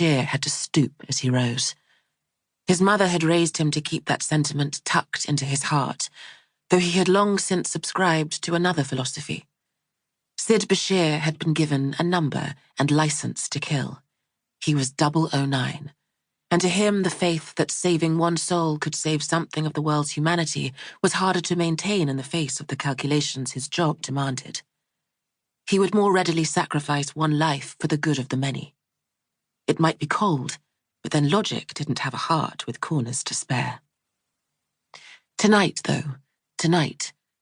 Bashir had to stoop as he rose. His mother had raised him to keep that sentiment tucked into his heart, though he had long since subscribed to another philosophy. Sid Bashir had been given a number and license to kill. He was 009, and to him the faith that saving one soul could save something of the world's humanity was harder to maintain in the face of the calculations his job demanded. He would more readily sacrifice one life for the good of the many. It might be cold, but then logic didn't have a heart with corners to spare. Tonight,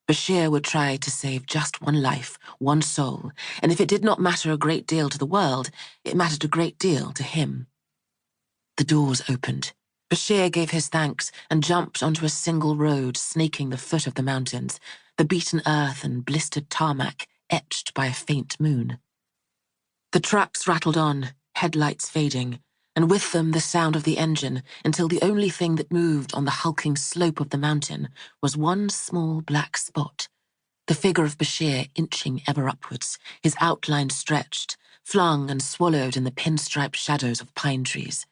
Bashir would try to save just one life, one soul, and if it did not matter a great deal to the world, it mattered a great deal to him. The doors opened. Bashir gave his thanks and jumped onto a single road snaking the foot of the mountains, the beaten earth and blistered tarmac etched by a faint moon. The trucks rattled on, headlights fading, and with them the sound of the engine, until the only thing that moved on the hulking slope of the mountain was one small black spot, the figure of Bashir inching ever upwards, his outline stretched, flung and swallowed in the pinstriped shadows of pine trees.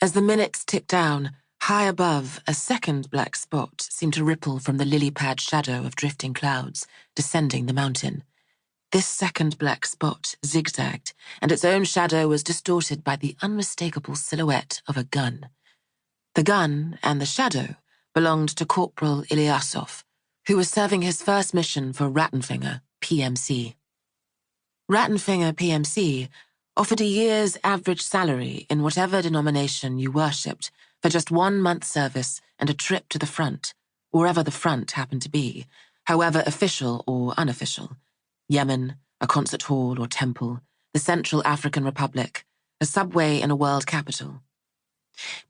As the minutes ticked down, high above, a second black spot seemed to ripple from the lily-pad shadow of drifting clouds, descending the mountain. This second black spot zigzagged, and its own shadow was distorted by the unmistakable silhouette of a gun. The gun and the shadow belonged to Corporal Ilyasov, who was serving his first mission for Rattenfinger, PMC. Rattenfinger, PMC, offered a year's average salary in whatever denomination you worshipped for just 1 month's service and a trip to the front, wherever the front happened to be, however official or unofficial. Yemen, a concert hall or temple, the Central African Republic, a subway in a world capital.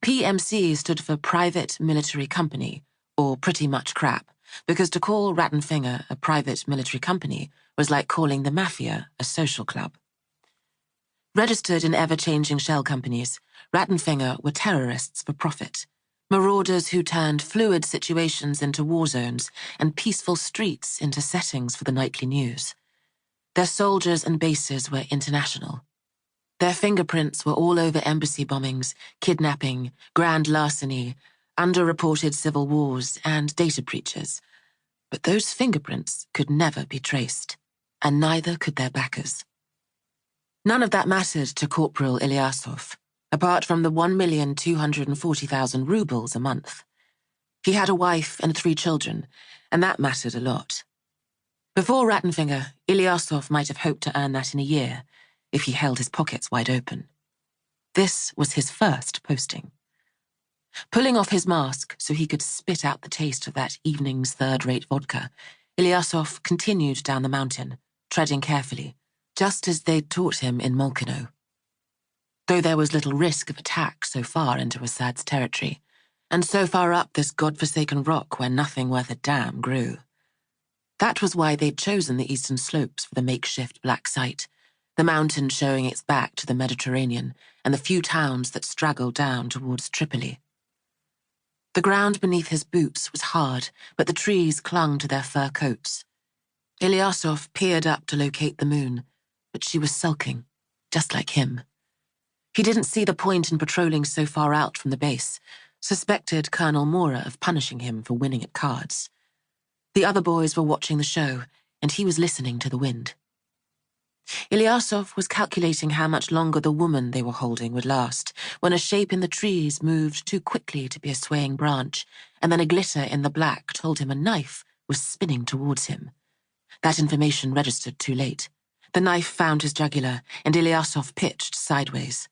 PMC stood for Private Military Company, or pretty much crap, because to call Rattenfinger a private military company was like calling the Mafia a social club. Registered in ever-changing shell companies, Rattenfinger were terrorists for profit, marauders who turned fluid situations into war zones and peaceful streets into settings for the nightly news. Their soldiers and bases were international. Their fingerprints were all over embassy bombings, kidnapping, grand larceny, underreported civil wars, and data breaches. But those fingerprints could never be traced, and neither could their backers. None of that mattered to Corporal Ilyasov, apart from the 1,240,000 rubles a month. He had a wife and 3 children, and that mattered a lot. Before Rattenfinger, Ilyasov might have hoped to earn that in a year, if he held his pockets wide open. This was his first posting. Pulling off his mask so he could spit out the taste of that evening's third-rate vodka, Ilyasov continued down the mountain, treading carefully, just as they'd taught him in Molkino. Though there was little risk of attack so far into Assad's territory, and so far up this godforsaken rock where nothing worth a damn grew. That was why they'd chosen the eastern slopes for the makeshift black site, the mountain showing its back to the Mediterranean and the few towns that straggled down towards Tripoli. The ground beneath his boots was hard, but the trees clung to their fur coats. Ilyasov peered up to locate the moon, but she was sulking, just like him. He didn't see the point in patrolling so far out from the base, suspected Colonel Mora of punishing him for winning at cards. The other boys were watching the show, and he was listening to the wind. Ilyasov was calculating how much longer the woman they were holding would last, when a shape in the trees moved too quickly to be a swaying branch, and then a glitter in the black told him a knife was spinning towards him. That information registered too late. The knife found his jugular, and Ilyasov pitched sideways.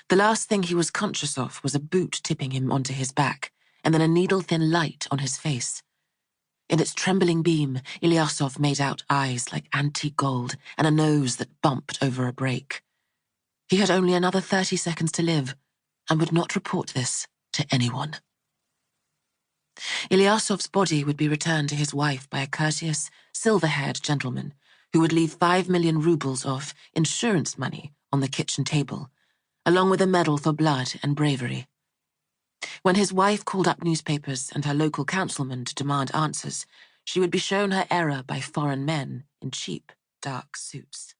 The last thing he was conscious of was a boot tipping him onto his back, and then a needle-thin light on his face. In its trembling beam, Ilyasov made out eyes like antique gold and a nose that bumped over a break. He had only another 30 seconds to live, and would not report this to anyone. Ilyasov's body would be returned to his wife by a courteous, silver-haired gentleman who would leave 5 million rubles of insurance money on the kitchen table, along with a medal for blood and bravery. When his wife called up newspapers and her local councilman to demand answers, she would be shown her error by foreign men in cheap, dark suits.